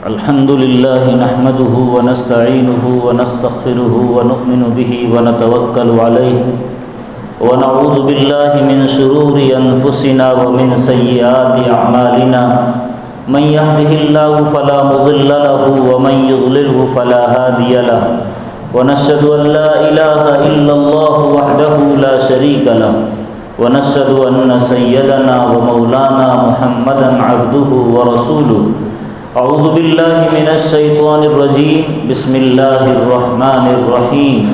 الحمد لله نحمده ونستعينه ونستغفره ونؤمن به ونتوكل عليه ونعوذ بالله من شرور أنفسنا ومن سيئات أعمالنا من يهده الله فلا مضل له ومن يضلله فلا هادي له ونشهد أن لا إله إلا الله وحده لا شريك له ونشهد أن سيدنا ومولانا محمدا عبده ورسوله اعوذ باللہ من الشیطان الرجیم بسم اللہ الرحمن الرحیم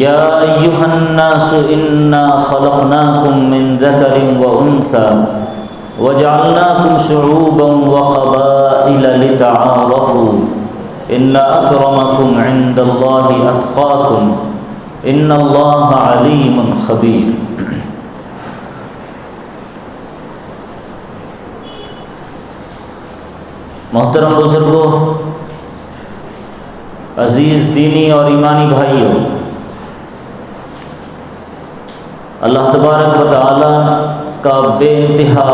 یا ایہا الناس انا خلقناکم من ذکر وانثى وجعلناکم شعوبا وقبائل لتعارفوا ان اکرمکم عند اللہ اتقاکم ان اللہ علیم خبیر۔ محترم بزرگوں، عزیز دینی اور ایمانی بھائیوں، اللہ تبارک و تعالی کا بے انتہا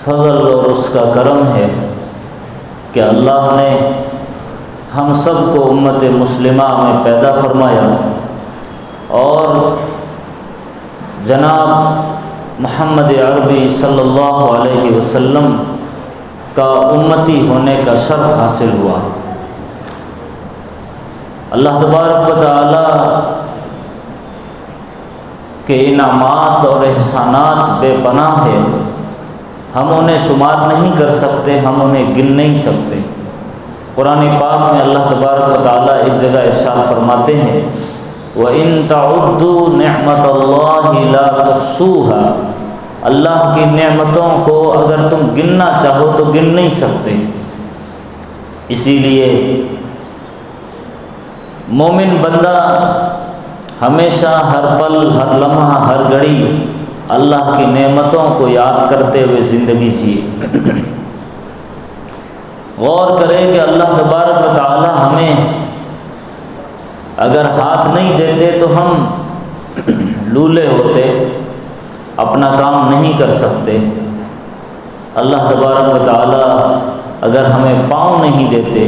فضل اور اس کا کرم ہے کہ اللہ نے ہم سب کو امت مسلمہ میں پیدا فرمایا اور جناب محمد عربی صلی اللہ علیہ وسلم کا امتی ہونے کا شرف حاصل ہوا۔ اللہ تبارک و تعالی کے انعامات اور احسانات بے پناہ ہے، ہم انہیں شمار نہیں کر سکتے، ہم انہیں گن نہیں سکتے۔ قرآن پاک میں اللہ تبارک و تعالیٰ ایک جگہ ارشاد فرماتے ہیں وَإِن تَعُدُّوا نِعْمَةَ اللَّهِ لَا تُحْصُوهَا، اللہ کی نعمتوں کو اگر تم گننا چاہو تو گن نہیں سکتے۔ اسی لیے مومن بندہ ہمیشہ ہر پل، ہر لمحہ، ہر گھڑی اللہ کی نعمتوں کو یاد کرتے ہوئے زندگی جیے۔ غور کرے کہ اللہ تبارک و تعالی ہمیں اگر ہاتھ نہیں دیتے تو ہم لولے ہوتے، اپنا کام نہیں کر سکتے۔ اللہ تبارک و تعالی اگر ہمیں پاؤں نہیں دیتے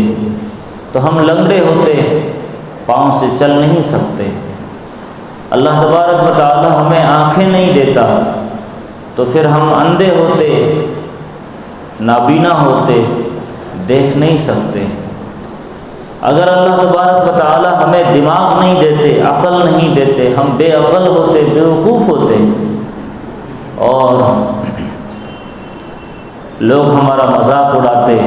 تو ہم لنگڑے ہوتے، پاؤں سے چل نہیں سکتے۔ اللہ تبارک و تعالی ہمیں آنکھیں نہیں دیتا تو پھر ہم اندھے ہوتے، نابینا ہوتے، دیکھ نہیں سکتے۔ اگر اللہ تبارک و تعالی ہمیں دماغ نہیں دیتے، عقل نہیں دیتے، ہم بے عقل ہوتے، بے وقوف ہوتے اور لوگ ہمارا مذاق اڑاتے،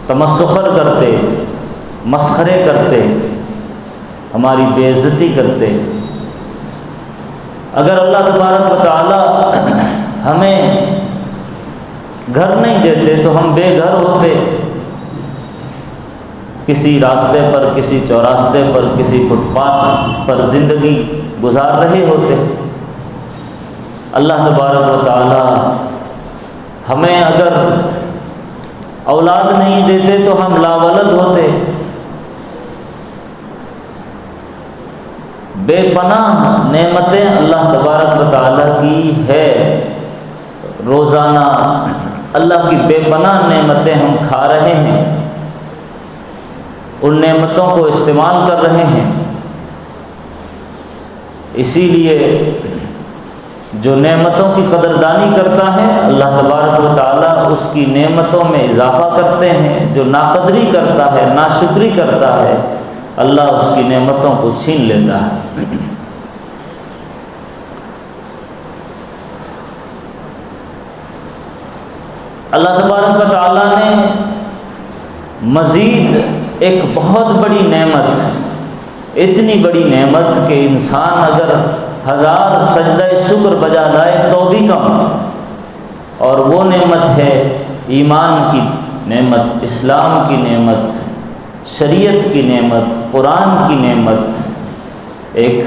تمسخر کرتے، مسخرے کرتے، ہماری بے عزتی کرتے۔ اگر اللہ تبارک و تعالی ہمیں گھر نہیں دیتے تو ہم بے گھر ہوتے، کسی راستے پر، کسی چوراستے پر، کسی فٹ پاتھ پر زندگی گزار رہے ہوتے۔ اللہ تبارک و تعالی ہمیں اگر اولاد نہیں دیتے تو ہم لاولد ہوتے۔ بے پناہ نعمتیں اللہ تبارک و تعالی کی ہے، روزانہ اللہ کی بے پناہ نعمتیں ہم کھا رہے ہیں، ان نعمتوں کو استعمال کر رہے ہیں۔ اسی لیے جو نعمتوں کی قدردانی کرتا ہے اللہ تبارک و تعالیٰ اس کی نعمتوں میں اضافہ کرتے ہیں، جو ناقدری کرتا ہے، ناشکری کرتا ہے، اللہ اس کی نعمتوں کو چھین لیتا ہے۔ اللہ تبارک و تعالیٰ نے مزید ایک بہت بڑی نعمت، اتنی بڑی نعمت کہ انسان اگر 1000 سجدہ شکر بجا لائے تو بھی کم، اور وہ نعمت ہے ایمان کی نعمت، اسلام کی نعمت، شریعت کی نعمت، قرآن کی نعمت، ایک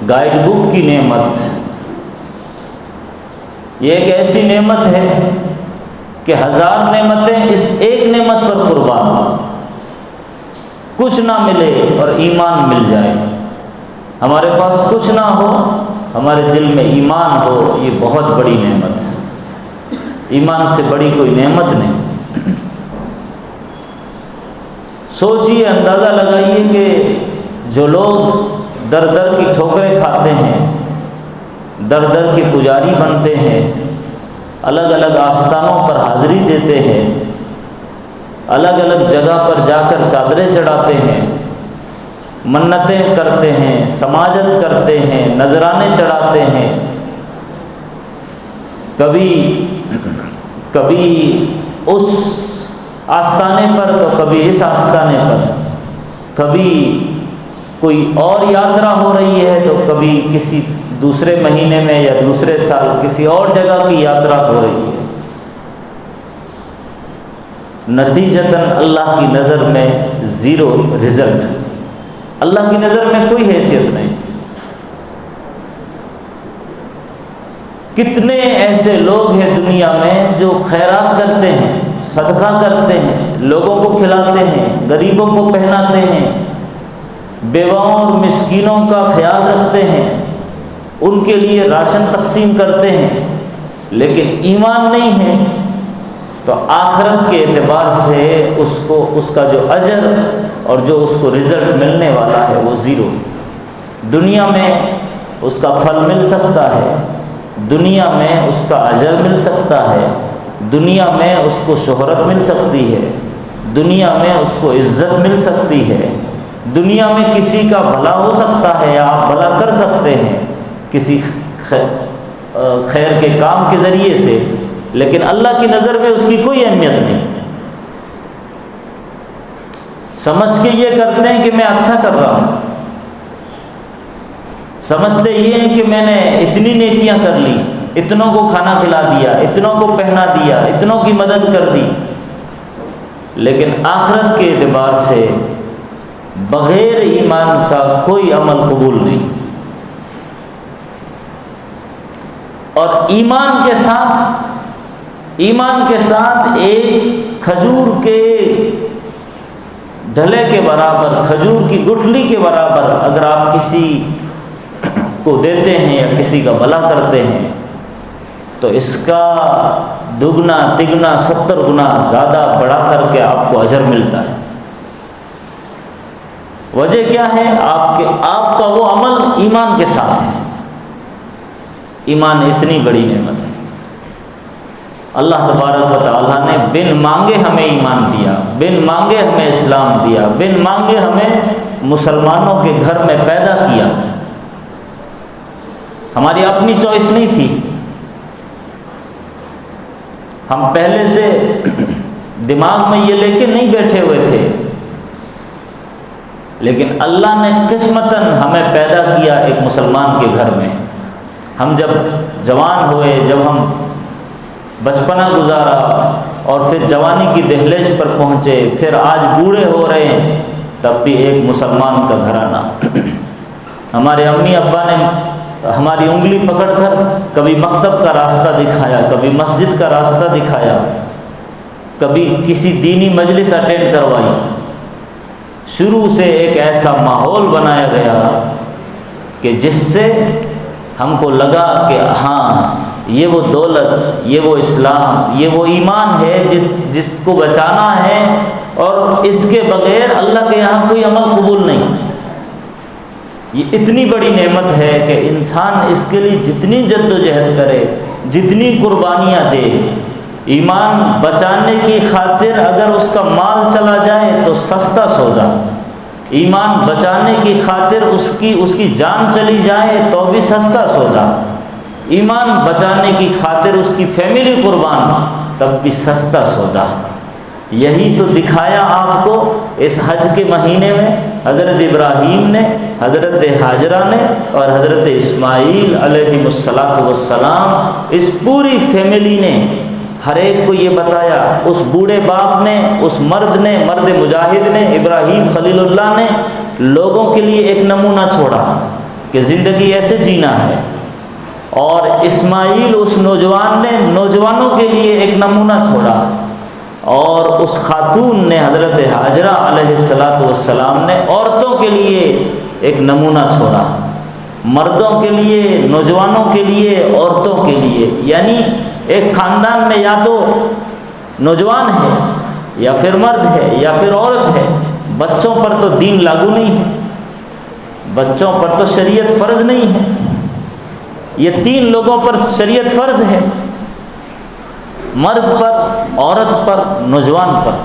گائیڈ بک کی نعمت۔ یہ ایک ایسی نعمت ہے کہ 1000 نعمتیں اس ایک نعمت پر قربان۔ کچھ نہ ملے اور ایمان مل جائے، ہمارے پاس کچھ نہ ہو، ہمارے دل میں ایمان ہو، یہ بہت بڑی نعمت ہے۔ ایمان سے بڑی کوئی نعمت نہیں۔ سوچئے، اندازہ لگائیے کہ جو لوگ در در کی ٹھوکریں کھاتے ہیں، در در کے پجاری بنتے ہیں، الگ الگ آستانوں پر حاضری دیتے ہیں، الگ الگ جگہ پر جا کر چادریں چڑھاتے ہیں، منتیں کرتے ہیں، سماجت کرتے ہیں، نذرانے چڑھاتے ہیں، کبھی اس آستانے پر تو کبھی اس آستانے پر، کبھی کوئی اور یاترا ہو رہی ہے تو کبھی کسی دوسرے مہینے میں یا دوسرے سال کسی اور جگہ کی یاترا ہو رہی ہے۔ نتیجتاً اللہ کی نظر میں زیرو رزلٹ، اللہ کی نظر میں کوئی حیثیت نہیں۔ کتنے ایسے لوگ ہیں دنیا میں جو خیرات کرتے ہیں، صدقہ کرتے ہیں، لوگوں کو کھلاتے ہیں، غریبوں کو پہناتے ہیں، بیواؤں اور مسکینوں کا خیال رکھتے ہیں، ان کے لیے راشن تقسیم کرتے ہیں، لیکن ایمان نہیں ہے تو آخرت کے اعتبار سے اس کا جو اجر اور جو اس کو رزلٹ ملنے والا ہے وہ زیرو۔ دنیا میں اس کا پھل مل سکتا ہے، دنیا میں اس کا اجر مل سکتا ہے، دنیا میں اس کو شہرت مل سکتی ہے، دنیا میں اس کو عزت مل سکتی ہے، دنیا میں کسی کا بھلا ہو سکتا ہے یا آپ بھلا کر سکتے ہیں کسی خیر کے کام کے ذریعے سے، لیکن اللہ کی نظر میں اس کی کوئی اہمیت نہیں۔ سمجھ کے یہ کرتے ہیں کہ میں اچھا کر رہا ہوں، سمجھتے یہ ہیں کہ میں نے اتنی نیکیاں کر لی، اتنوں کو کھانا کھلا دیا، اتنوں کو پہنا دیا، اتنوں کی مدد کر دی، لیکن آخرت کے اعتبار سے بغیر ایمان کا کوئی عمل قبول نہیں۔ اور ایمان کے ساتھ ایک کھجور کے ڈھلے کے برابر، کھجور کی گٹھلی کے برابر اگر آپ کسی کو دیتے ہیں یا کسی کا بھلا کرتے ہیں تو اس کا دگنا تگنا 70 گنا زیادہ بڑھا کر کے آپ کو اجر ملتا ہے۔ وجہ کیا ہے؟ آپ کا وہ عمل ایمان کے ساتھ ہے۔ ایمان اتنی بڑی نعمت ہے۔ اللہ تبارک و تعالیٰ نے بن مانگے ہمیں ایمان دیا، بن مانگے ہمیں اسلام دیا، بن مانگے ہمیں مسلمانوں کے گھر میں پیدا کیا۔ ہماری اپنی چوائس نہیں تھی، ہم پہلے سے دماغ میں یہ لے کے نہیں بیٹھے ہوئے تھے، لیکن اللہ نے قسمتاً ہمیں پیدا کیا ایک مسلمان کے گھر میں۔ ہم جب جوان ہوئے، جب ہم بچپنا گزارا اور پھر جوانی کی دہلیز پر پہنچے، پھر آج بوڑھے ہو رہے ہیں، تب بھی ایک مسلمان کا گھرانہ۔ ہمارے امی ابا نے ہماری انگلی پکڑ کر کبھی مکتب کا راستہ دکھایا، کبھی مسجد کا راستہ دکھایا، کبھی کسی دینی مجلس اٹینڈ کروائی۔ شروع سے ایک ایسا ماحول بنایا گیا کہ جس سے ہم کو لگا کہ ہاں یہ وہ دولت، یہ وہ اسلام، یہ وہ ایمان ہے جس کو بچانا ہے، اور اس کے بغیر اللہ کے یہاں کوئی عمل قبول نہیں۔ یہ اتنی بڑی نعمت ہے کہ انسان اس کے لیے جتنی جد و جہد کرے، جتنی قربانیاں دے، ایمان بچانے کی خاطر اگر اس کا مال چلا جائے تو سستا سودا، ایمان بچانے کی خاطر اس کی جان چلی جائے تو بھی سستا سودا، ایمان بچانے کی خاطر اس کی فیملی قربان تب بھی سستا سودا۔ یہی تو دکھایا آپ کو اس حج کے مہینے میں حضرت ابراہیم نے، حضرت ہاجرہ نے اور حضرت اسماعیل علیہ السلام، اس پوری فیملی نے ہر ایک کو یہ بتایا، اس بوڑھے باپ نے، اس مرد مجاہد نے، ابراہیم خلیل اللہ نے لوگوں کے لیے ایک نمونہ چھوڑا کہ زندگی ایسے جینا ہے، اور اسماعیل اس نوجوان نے نوجوانوں کے لیے ایک نمونہ چھوڑا، اور اس خاتون نے حضرت حاجرہ علیہ السلام نے عورتوں کے لیے ایک نمونہ چھوڑا، مردوں کے لیے، نوجوانوں کے لیے، عورتوں کے لیے، یعنی ایک خاندان میں یا تو نوجوان ہے یا پھر مرد ہے یا پھر عورت ہے، بچوں پر تو دین لاگو نہیں ہے، بچوں پر تو شریعت فرض نہیں ہے، یہ 3 لوگوں پر شریعت فرض ہے، مرد پر، عورت پر، نوجوان پر۔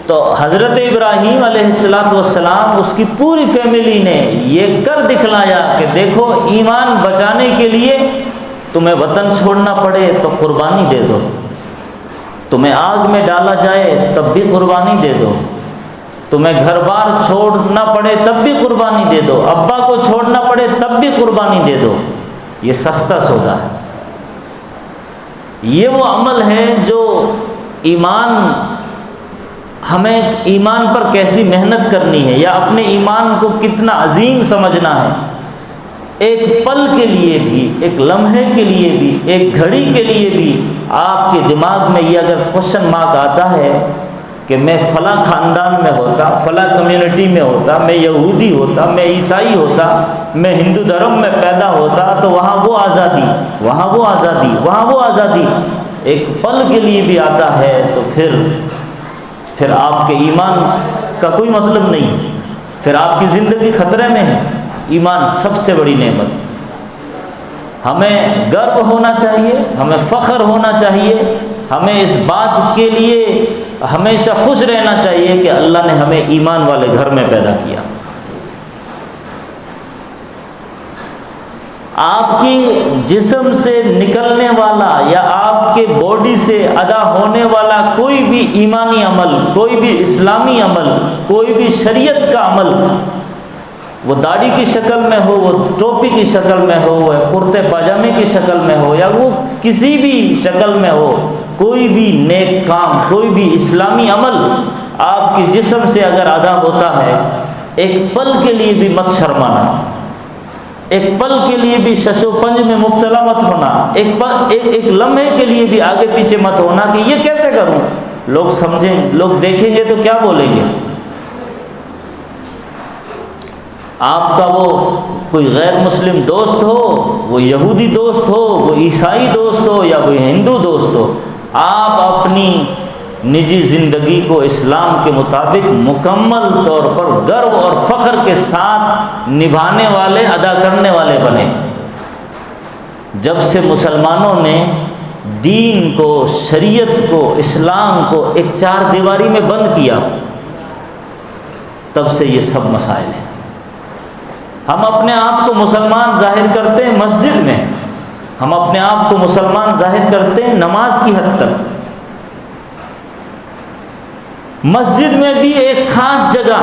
تو حضرت ابراہیم علیہ السلام اس کی پوری فیملی نے یہ کر دکھلایا کہ دیکھو ایمان بچانے کے لیے تمہیں وطن چھوڑنا پڑے تو قربانی دے دو، تمہیں آگ میں ڈالا جائے تب بھی قربانی دے دو، تمہیں گھر بار چھوڑنا پڑے تب بھی قربانی دے دو، ابا کو چھوڑنا پڑے تب بھی قربانی دے دو۔ یہ سستا سودا ہے، یہ وہ عمل ہے جو ہمیں ایمان پر کیسی محنت کرنی ہے یا اپنے ایمان کو کتنا عظیم سمجھنا ہے۔ ایک پل کے لیے بھی، ایک لمحے کے لیے بھی، ایک گھڑی کے لیے بھی آپ کے دماغ میں یہ اگر کوشچن مارک آتا ہے کہ میں فلاں خاندان میں ہوتا، فلاں کمیونٹی میں ہوتا، میں یہودی ہوتا، میں عیسائی ہوتا، میں ہندو دھرم میں پیدا ہوتا، تو وہاں وہ آزادی، وہاں وہ آزادی، وہاں وہ آزادی ایک پل کے لیے بھی آتا ہے، تو پھر آپ کے ایمان کا کوئی مطلب نہیں، پھر آپ کی زندگی خطرے میں ہے۔ ایمان سب سے بڑی نعمت، ہمیں گرو ہونا چاہیے، ہمیں فخر ہونا چاہیے، ہمیں اس بات کے لیے ہمیشہ خوش رہنا چاہیے کہ اللہ نے ہمیں ایمان والے گھر میں پیدا کیا۔ آپ کی جسم سے نکلنے والا یا آپ کے باڈی سے ادا ہونے والا کوئی بھی ایمانی عمل، کوئی بھی اسلامی عمل، کوئی بھی شریعت کا عمل، وہ داڑھی کی شکل میں ہو، وہ ٹوپی کی شکل میں ہو، وہ کرتے پاجامے کی شکل میں ہو، یا وہ کسی بھی شکل میں ہو، کوئی بھی نیک کام، کوئی بھی اسلامی عمل آپ کے جسم سے اگر ادا ہوتا ہے، ایک پل کے لیے بھی مت شرمانا، ایک پل کے لیے بھی شش و پنج میں مبتلا مت ہونا، ایک لمحے کے لیے بھی آگے پیچھے مت ہونا کہ یہ کیسے کروں، لوگ سمجھیں، لوگ دیکھیں گے تو کیا بولیں گے۔ آپ کا وہ کوئی غیر مسلم دوست ہو، وہ یہودی دوست ہو، وہ عیسائی دوست ہو یا کوئی ہندو دوست ہو، آپ اپنی نجی زندگی کو اسلام کے مطابق مکمل طور پر گرو اور فخر کے ساتھ نبھانے والے، ادا کرنے والے بنے۔ جب سے مسلمانوں نے دین کو، شریعت کو، اسلام کو ایک 4 دیواری میں بند کیا، تب سے یہ سب مسائل ہیں۔ ہم اپنے آپ کو مسلمان ظاہر کرتے ہیں مسجد میں، ہم اپنے آپ کو مسلمان ظاہر کرتے ہیں نماز کی حد تک۔ مسجد میں بھی ایک خاص جگہ،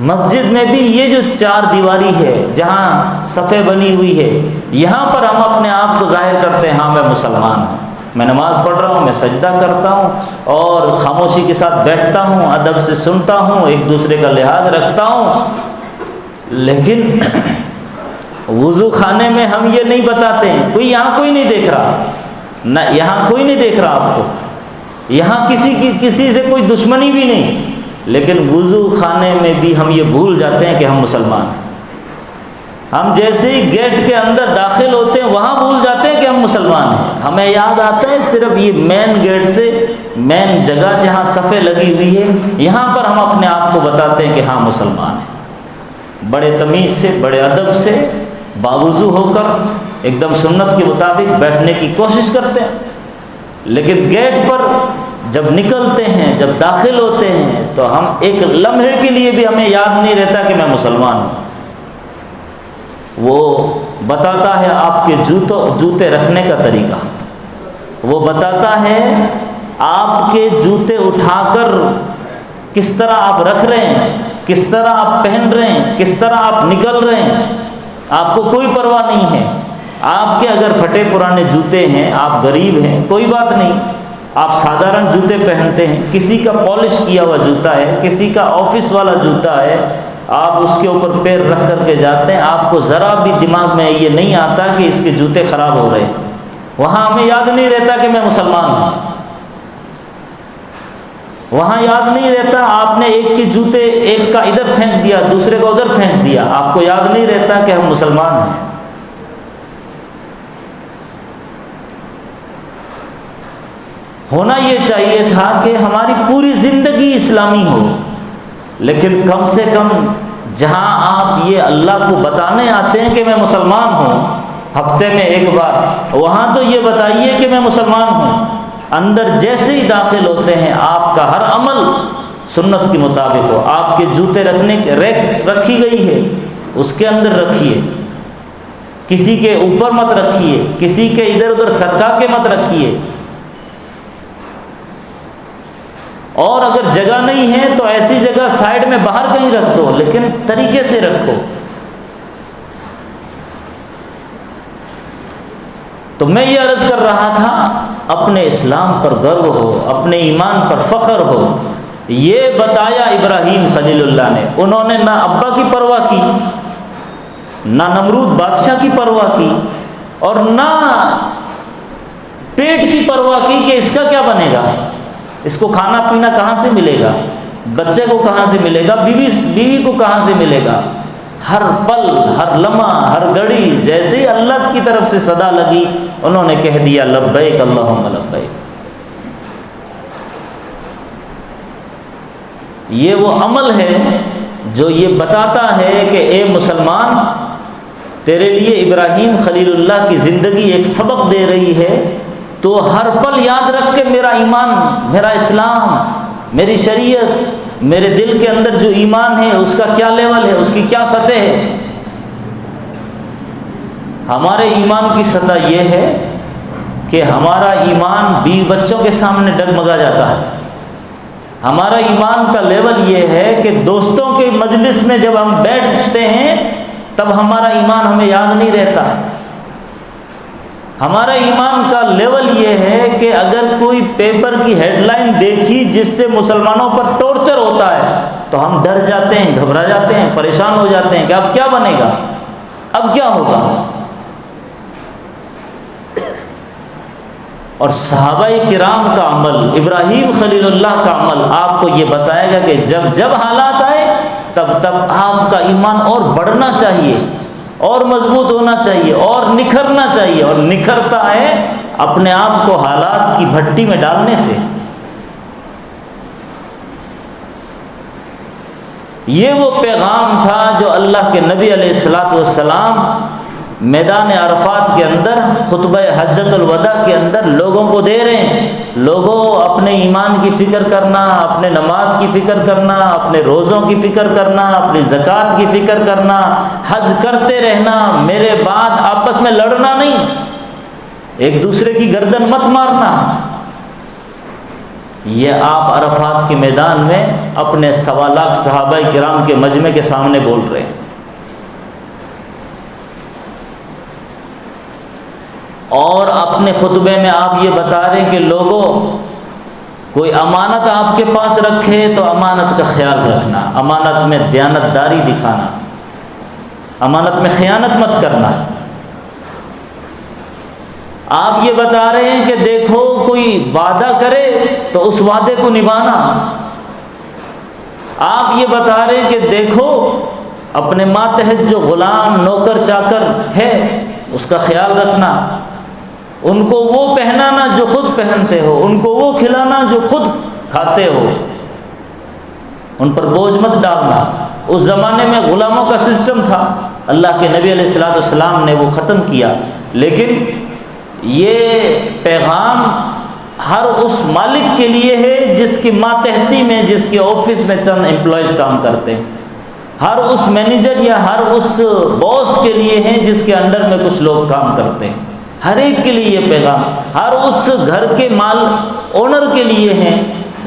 مسجد میں بھی یہ جو 4 دیواری ہے جہاں صفیں بنی ہوئی ہے، یہاں پر ہم اپنے آپ کو ظاہر کرتے ہیں، ہاں میں مسلمان ہوں، میں نماز پڑھ رہا ہوں، میں سجدہ کرتا ہوں اور خاموشی کے ساتھ بیٹھتا ہوں، ادب سے سنتا ہوں، ایک دوسرے کا لحاظ رکھتا ہوں۔ لیکن وضو خانے میں ہم یہ نہیں بتاتے ہیں، یہاں کوئی نہیں دیکھ رہا، نہ یہاں کوئی نہیں دیکھ رہا آپ کو، یہاں کسی سے کوئی دشمنی بھی نہیں، لیکن وضو خانے میں بھی ہم یہ بھول جاتے ہیں کہ ہم مسلمان ہیں۔ ہم جیسے ہی گیٹ کے اندر داخل ہوتے ہیں وہاں بھول جاتے ہیں کہ ہم مسلمان ہیں، ہمیں یاد آتا ہے صرف یہ مین گیٹ سے، مین جگہ جہاں صفیں لگی ہوئی ہے، یہاں پر ہم اپنے آپ کو بتاتے ہیں کہ ہاں مسلمان ہیں۔ بڑے تمیز سے، بڑے ادب سے، باوضو ہو کر ایک دم سنت کے مطابق بیٹھنے کی کوشش کرتے ہیں، لیکن گیٹ پر جب نکلتے ہیں، جب داخل ہوتے ہیں، تو ہم ایک لمحے کے لیے بھی ہمیں یاد نہیں رہتا کہ میں مسلمان ہوں۔ وہ بتاتا ہے آپ کے جوتے رکھنے کا طریقہ، وہ بتاتا ہے آپ کے جوتے اٹھا کر کس طرح آپ رکھ رہے ہیں، کس طرح آپ پہن رہے ہیں، کس طرح آپ نکل رہے ہیں، آپ کو کوئی پرواہ نہیں ہے۔ آپ کے اگر پھٹے پرانے جوتے ہیں، آپ غریب ہیں، کوئی بات نہیں، آپ سادھارن جوتے پہنتے ہیں، کسی کا پالش کیا ہوا جوتا ہے، کسی کا آفس والا جوتا ہے، آپ اس کے اوپر پیر رکھ کر کے جاتے ہیں، آپ کو ذرا بھی دماغ میں یہ نہیں آتا کہ اس کے جوتے خراب ہو رہے ہیں۔ وہاں ہمیں یاد نہیں رہتا کہ میں مسلمان ہوں، وہاں یاد نہیں رہتا آپ نے ایک کے جوتے ایک کا ادھر پھینک دیا دوسرے کو ادھر پھینک دیا، آپ کو یاد نہیں رہتا کہ ہم مسلمان ہیں۔ ہونا یہ چاہیے تھا کہ ہماری پوری زندگی اسلامی ہو، لیکن کم سے کم جہاں آپ یہ اللہ کو بتانے آتے ہیں کہ میں مسلمان ہوں ہفتے میں ایک بار، وہاں تو یہ بتائیے کہ میں مسلمان ہوں۔ اندر جیسے ہی داخل ہوتے ہیں آپ کا ہر عمل سنت کے مطابق ہو، آپ کے جوتے رکھنے کے ریک رکھی گئی ہے اس کے اندر رکھیے، کسی کے اوپر مت رکھیے، کسی کے ادھر ادھر سرکا کے مت رکھیے، اور اگر جگہ نہیں ہے تو ایسی جگہ سائیڈ میں باہر کہیں رکھ دو، لیکن طریقے سے رکھو۔ تو میں یہ عرض کر رہا تھا اپنے اسلام پر گرو ہو، اپنے ایمان پر فخر ہو۔ یہ بتایا ابراہیم خلیل اللہ نے، انہوں نے نہ ابا کی پرواہ کی، نہ نمرود بادشاہ کی پرواہ کی، اور نہ پیٹ کی پرواہ کی کہ اس کا کیا بنے گا، اس کو کھانا پینا کہاں سے ملے گا، بچے کو کہاں سے ملے گا، بیوی کو کہاں سے ملے گا۔ ہر پل ہر لمحہ ہر گھڑی جیسے ہی اللہ کی طرف سے صدا لگی انہوں نے کہہ دیا لبیک اللہم لبیک۔ یہ وہ عمل ہے جو یہ بتاتا ہے کہ اے مسلمان، تیرے لیے ابراہیم خلیل اللہ کی زندگی ایک سبق دے رہی ہے، تو ہر پل یاد رکھ کے میرا ایمان، میرا اسلام، میری شریعت، میرے دل کے اندر جو ایمان ہے اس کا کیا لیول ہے، اس کی کیا سطح ہے۔ ہمارے ایمان کی سطح یہ ہے کہ ہمارا ایمان بیوی بچوں کے سامنے ڈگمگا جاتا ہے۔ ہمارا ایمان کا لیول یہ ہے کہ دوستوں کے مجلس میں جب ہم بیٹھتے ہیں تب ہمارا ایمان ہمیں یاد نہیں رہتا۔ ہمارا ایمان کا لیول یہ ہے کہ اگر کوئی پیپر کی ہیڈ لائن دیکھی جس سے مسلمانوں پر ٹارچر ہوتا ہے تو ہم ڈر جاتے ہیں، گھبرا جاتے ہیں، پریشان ہو جاتے ہیں کہ اب کیا بنے گا، اب کیا ہوگا۔ اور صحابہ کرام کا عمل، ابراہیم خلیل اللہ کا عمل آپ کو یہ بتائے گا کہ جب حالات آئے تب آپ کا ایمان اور بڑھنا چاہیے، اور مضبوط ہونا چاہیے، اور نکھرنا چاہیے، اور نکھرتا ہے اپنے آپ کو حالات کی بھٹی میں ڈالنے سے۔ یہ وہ پیغام تھا جو اللہ کے نبی علیہ الصلوۃ والسلام میدان عرفات کے اندر خطبہ حجۃ الوداع کے اندر لوگوں کو دے رہے ہیں۔ لوگوں اپنے ایمان کی فکر کرنا، اپنے نماز کی فکر کرنا، اپنے روزوں کی فکر کرنا، اپنی زکوٰۃ کی فکر کرنا، حج کرتے رہنا، میرے بعد آپس میں لڑنا نہیں، ایک دوسرے کی گردن مت مارنا۔ یہ آپ عرفات کے میدان میں اپنے 1.25 لاکھ صحابہ کرام کے مجمع کے سامنے بول رہے ہیں، اور اپنے خطبے میں آپ یہ بتا رہے ہیں کہ لوگوں، کوئی امانت آپ کے پاس رکھے تو امانت کا خیال رکھنا، امانت میں دیانتداری دکھانا، امانت میں خیانت مت کرنا۔ آپ یہ بتا رہے ہیں کہ دیکھو کوئی وعدہ کرے تو اس وعدے کو نبھانا۔ آپ یہ بتا رہے ہیں کہ دیکھو اپنے ماتحت جو غلام نوکر چاکر ہے اس کا خیال رکھنا، ان کو وہ پہنانا جو خود پہنتے ہو، ان کو وہ کھلانا جو خود کھاتے ہو، ان پر بوجھ مت ڈالنا۔ اس زمانے میں غلاموں کا سسٹم تھا، اللہ کے نبی علیہ الصلوۃ والسلام نے وہ ختم کیا، لیکن یہ پیغام ہر اس مالک کے لیے ہے جس کی ماتحتی میں، جس کے آفس میں چند امپلائیز کام کرتے ہیں، ہر اس مینیجر یا ہر اس باس کے لیے ہے جس کے انڈر میں کچھ لوگ کام کرتے ہیں۔ ہر ایک کے لیے یہ پیغام، ہر اس گھر کے مال اونر کے لیے ہیں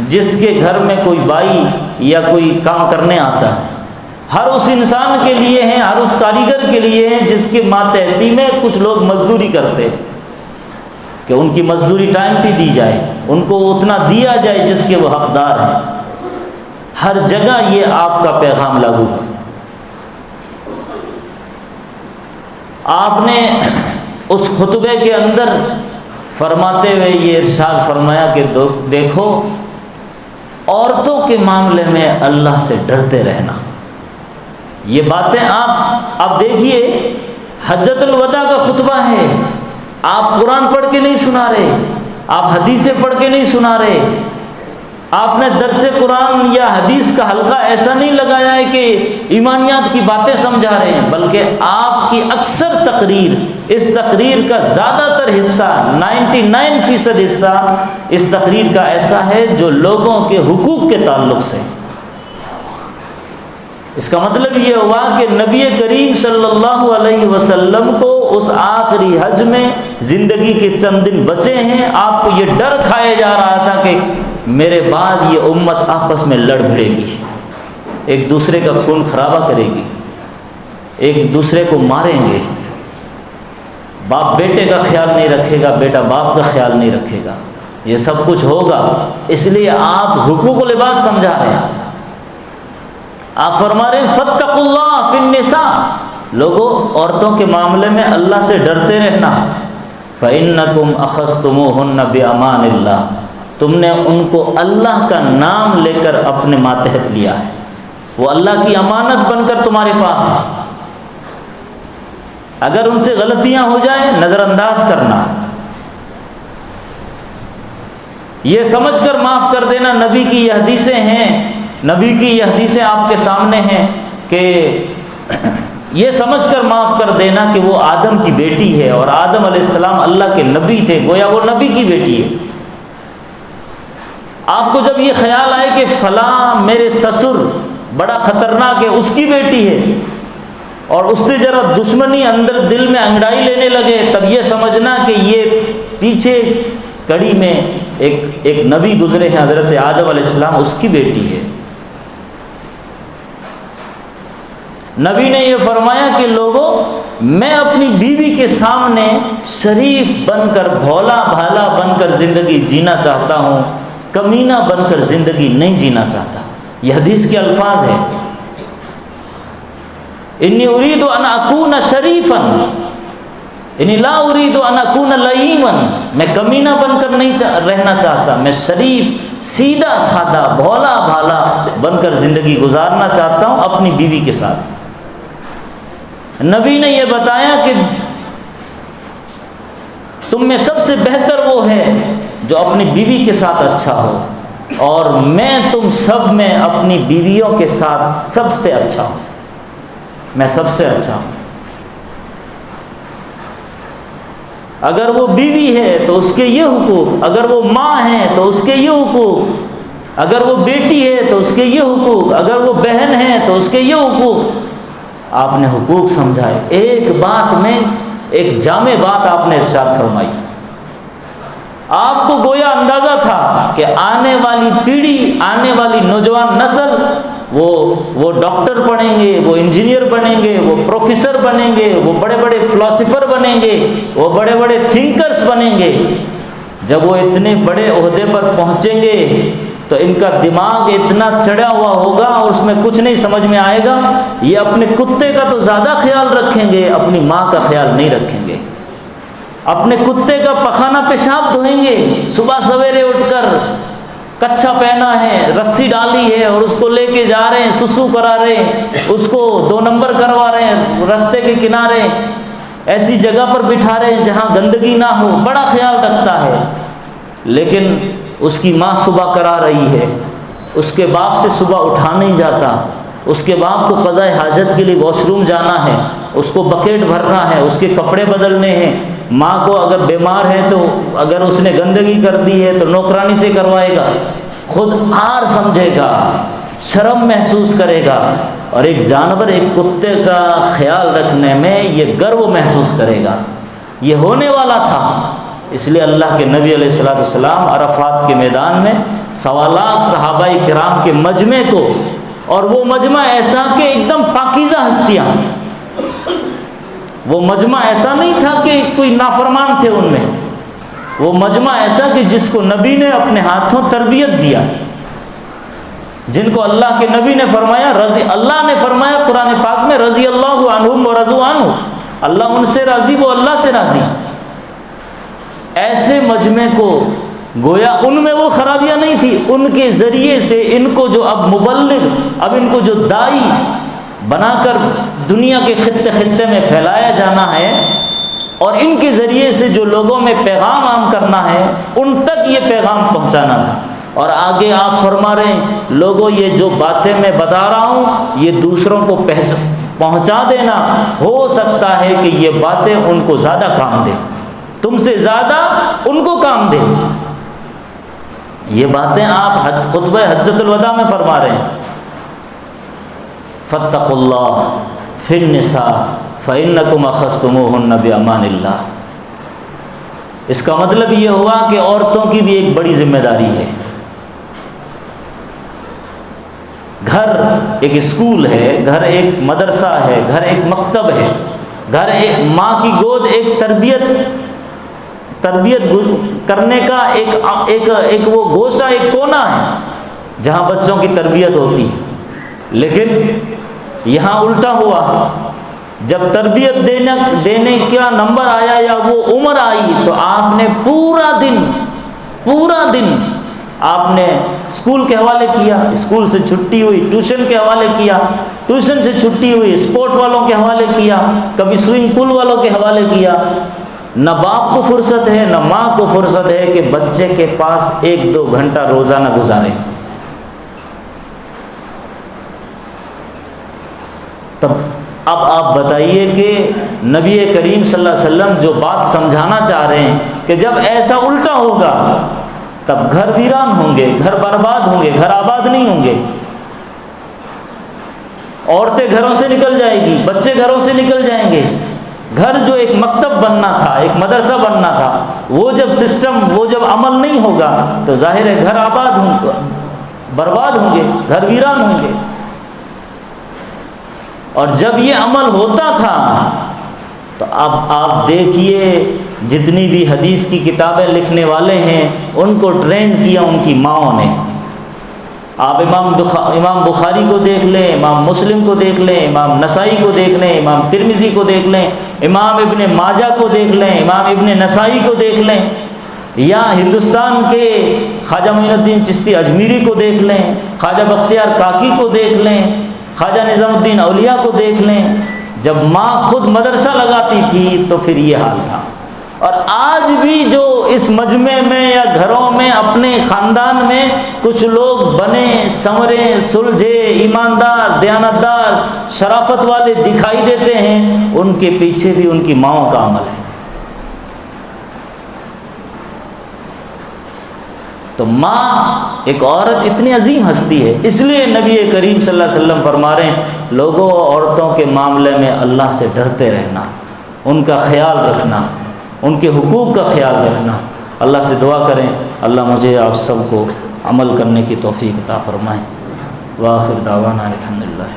جس کے گھر میں کوئی بائی یا کوئی کام کرنے آتا ہے، ہر اس انسان کے لیے ہیں، ہر اس کاریگر کے لیے ہیں جس کے ماتحتی میں کچھ لوگ مزدوری کرتے ہیں، کہ ان کی مزدوری ٹائم پہ دی جائے، ان کو اتنا دیا جائے جس کے وہ حقدار ہیں۔ ہر جگہ یہ آپ کا پیغام لاگو ہے۔ آپ نے اس خطبے کے اندر فرماتے ہوئے یہ ارشاد فرمایا کہ دیکھو عورتوں کے معاملے میں اللہ سے ڈرتے رہنا۔ یہ باتیں آپ دیکھیے، حجۃ الوداع کا خطبہ ہے، آپ قرآن پڑھ کے نہیں سنا رہے، آپ حدیثیں پڑھ کے نہیں سنا رہے، آپ نے درس قرآن یا حدیث کا حلقہ ایسا نہیں لگایا ہے کہ ایمانیات کی باتیں سمجھا رہے ہیں، بلکہ آپ کی اکثر تقریر، اس تقریر کا زیادہ تر حصہ 99% حصہ اس تقریر کا ایسا ہے جو لوگوں کے حقوق کے تعلق سے۔ اس کا مطلب یہ ہوا کہ نبی کریم صلی اللہ علیہ وسلم کو اس آخری حج میں زندگی کے چند دن بچے ہیں، آپ کو یہ ڈر کھایا جا رہا تھا کہ میرے بعد یہ امت آپس میں لڑ بھڑے گی، ایک دوسرے کا خون خرابہ کرے گی، ایک دوسرے کو ماریں گے، باپ بیٹے کا خیال نہیں رکھے گا، بیٹا باپ کا خیال نہیں رکھے گا، یہ سب کچھ ہوگا۔ اس لیے آپ حقوق العباد سمجھا رہے ہیں، آپ فرما رہے ہیں فاتقوا اللہ فی النساء، لوگوں عورتوں کے معاملے میں اللہ سے ڈرتے رہنا۔ فإنکم اخذتموہن بأمان اللہ، تم نے ان کو اللہ کا نام لے کر اپنے ماتحت لیا ہے، وہ اللہ کی امانت بن کر تمہارے پاس ہے۔ اگر ان سے غلطیاں ہو جائیں نظر انداز کرنا، یہ سمجھ کر معاف کر دینا۔ نبی کی یہ حدیثیں ہیں، نبی کی یہ حدیثیں آپ کے سامنے ہیں کہ یہ سمجھ کر معاف کر دینا کہ وہ آدم کی بیٹی ہے، اور آدم علیہ السلام اللہ کے نبی تھے، گویا وہ نبی کی بیٹی ہے۔ آپ کو جب یہ خیال آئے کہ فلاں میرے سسر بڑا خطرناک ہے، اس کی بیٹی ہے، اور اس سے ذرا دشمنی اندر دل میں انگڑائی لینے لگے، تب یہ سمجھنا کہ یہ پیچھے کڑی میں ایک نبی گزرے ہیں حضرت آدم علیہ السلام، اس کی بیٹی ہے۔ نبی نے یہ فرمایا کہ لوگوں، میں اپنی بیوی کے سامنے شریف بن کر، بھولا بھالا بن کر زندگی جینا چاہتا ہوں، کمینہ بن کر زندگی نہیں جینا چاہتا۔ یہ حدیث کے الفاظ ہیں، انی ارید ان اکون شریفا انی لا ارید ان اکون لئیما، میں کمینہ بن کر نہیں رہنا چاہتا، میں شریف، سیدھا سادہ، بھولا بھالا بن کر زندگی گزارنا چاہتا ہوں اپنی بیوی کے ساتھ۔ نبی نے یہ بتایا کہ تم میں سب سے بہتر وہ ہے جو اپنی بیوی کے ساتھ اچھا ہو، اور میں تم سب میں اپنی بیویوں کے ساتھ سب سے اچھا ہوں، میں سب سے اچھا ہوں۔ اگر وہ بیوی ہے تو اس کے یہ حقوق، اگر وہ ماں ہے تو اس کے یہ حقوق، اگر وہ بیٹی ہے تو اس کے یہ حقوق، اگر وہ بہن ہے تو اس کے یہ حقوق۔ آپ نے حقوق سمجھائے، ایک بات میں ایک جامع بات آپ نے ارشاد فرمائی۔ آپ کو گویا اندازہ تھا کہ آنے والی پیڑھی، آنے والی نوجوان نسل، وہ ڈاکٹر بنیں گے، وہ انجینئر بنیں گے، وہ پروفیسر بنیں گے، وہ بڑے بڑے فلاسفر بنیں گے، وہ بڑے بڑے تھنکرز بنیں گے۔ جب وہ اتنے بڑے عہدے پر پہنچیں گے تو ان کا دماغ اتنا چڑھا ہوا ہوگا اور اس میں کچھ نہیں سمجھ میں آئے گا، یہ اپنے کتے کا تو زیادہ خیال رکھیں گے، اپنی ماں کا خیال نہیں رکھیں گے۔ اپنے کتے کا پخانہ پیشاب دھوئیں گے، صبح سویرے اٹھ کر کچھا پہنا ہے، رسی ڈالی ہے اور اس کو لے کے جا رہے ہیں، سسو کرا رہے ہیں، اس کو 2 نمبر کروا رہے ہیں، رستے کے کنارے ایسی جگہ پر بٹھا رہے ہیں جہاں گندگی نہ ہو، بڑا خیال رکھتا ہے۔ لیکن اس کی ماں صبح کرا رہی ہے، اس کے باپ سے صبح اٹھا نہیں جاتا، اس کے باپ کو قضاء حاجت کے لیے واش روم جانا ہے، اس کو بکیٹ بھرنا ہے، اس کے کپڑے بدلنے ہیں۔ ماں کو اگر بیمار ہے تو اگر اس نے گندگی کر دی ہے تو نوکرانی سے کروائے گا، خود عار سمجھے گا، شرم محسوس کرے گا، اور ایک جانور، ایک کتے کا خیال رکھنے میں یہ گرو محسوس کرے گا۔ یہ ہونے والا تھا، اس لیے اللہ کے نبی علیہ الصلوۃ والسلام عرفات کے میدان میں 1.25 لاکھ صحابہ کرام کے مجمع کو، اور وہ مجمع ایسا کہ ایک دم پاکیزہ ہستیاں، وہ مجمع ایسا نہیں تھا کہ کوئی نافرمان تھے ان میں، وہ مجمع ایسا کہ جس کو نبی نے اپنے ہاتھوں تربیت دیا، جن کو اللہ کے نبی نے فرمایا، اللہ نے فرمایا قرآن پاک میں، رضی اللہ عنہم ورضوا عنہ، اللہ ان سے راضی، وہ اللہ سے راضی۔ ایسے مجمع کو گویا ان میں وہ خرابیاں نہیں تھی، ان کے ذریعے سے ان کو جو اب مبلغ، اب ان کو جو داعی بنا کر دنیا کے خطے خطے میں پھیلایا جانا ہے، اور ان کے ذریعے سے جو لوگوں میں پیغام عام کرنا ہے، ان تک یہ پیغام پہنچانا تھا۔ اور آگے آپ فرما رہے ہیں لوگوں یہ جو باتیں میں بتا رہا ہوں یہ دوسروں کو پہنچا دینا، ہو سکتا ہے کہ یہ باتیں ان کو زیادہ کام دے، تم سے زیادہ ان کو کام دے۔ یہ باتیں آپ خطبہ حجۃ الوداع میں فرما رہے ہیں، فاتقوا اللہ فی النساء فإنکم اخذتموہن بأمان اللہ۔ اس کا مطلب یہ ہوا کہ عورتوں کی بھی ایک بڑی ذمہ داری ہے۔ گھر ایک اسکول ہے، گھر ایک مدرسہ ہے، گھر ایک مکتب ہے، گھر ایک ماں کی گود ایک تربیت کرنے کا ایک وہ گوشہ، ایک کونا ہے جہاں بچوں کی تربیت ہوتی۔ لیکن یہاں الٹا ہوا، جب تربیت دینے کا نمبر آیا یا وہ عمر آئی تو آپ نے پورا دن آپ نے اسکول کے حوالے کیا، اسکول سے چھٹی ہوئی ٹیوشن کے حوالے کیا، ٹیوشن سے چھٹی ہوئی اسپورٹ والوں کے حوالے کیا، کبھی سوئمنگ پول والوں کے حوالے کیا۔ نہ باپ کو فرصت ہے نہ ماں کو فرصت ہے کہ بچے کے پاس 1-2 گھنٹہ روزانہ گزارے۔ تب اب آپ بتائیے کہ نبی کریم صلی اللہ علیہ وسلم جو بات سمجھانا چاہ رہے ہیں کہ جب ایسا الٹا ہوگا تب گھر ویران ہوں گے، گھر برباد ہوں گے، گھر آباد نہیں ہوں گے، عورتیں گھروں سے نکل جائیں گی، بچے گھروں سے نکل جائیں گے۔ گھر جو ایک مکتب بننا تھا، ایک مدرسہ بننا تھا، وہ جب عمل نہیں ہوگا تو ظاہر ہے گھر آباد ہوں گے، برباد ہوں گے، گھر ویران ہوں گے۔ اور جب یہ عمل ہوتا تھا تو اب آپ دیکھیے جتنی بھی حدیث کی کتابیں لکھنے والے ہیں ان کو ٹرینڈ کیا ان کی ماؤں نے۔ آپ امام بخاری کو دیکھ لیں، امام مسلم کو دیکھ لیں، امام نسائی کو دیکھ لیں، امام ترمذی کو دیکھ لیں، امام ابن ماجہ کو دیکھ لیں، امام ابن نسائی کو دیکھ لیں، یا ہندوستان کے خواجہ معین الدین چشتی اجمیری کو دیکھ لیں، خواجہ بختیار کاکی کو دیکھ لیں، خواجہ نظام الدین اولیاء کو دیکھ لیں۔ جب ماں خود مدرسہ لگاتی تھی تو پھر یہ حال تھا۔ اور آج بھی جو اس مجمع میں یا گھروں میں اپنے خاندان میں کچھ لوگ بنے سنورے سلجھے ایماندار دیانتدار شرافت والے دکھائی دیتے ہیں، ان کے پیچھے بھی ان کی ماؤں کا عمل ہے۔ تو ماں ایک عورت اتنی عظیم ہستی ہے، اس لیے نبی کریم صلی اللہ علیہ وسلم فرما رہے ہیں لوگوں عورتوں کے معاملے میں اللہ سے ڈرتے رہنا، ان کا خیال رکھنا، ان کے حقوق کا خیال رکھنا۔ اللہ سے دعا کریں اللہ مجھے آپ سب کو عمل کرنے کی توفیق عطا فرمائے۔ وآخر دعوانا الحمدللہ۔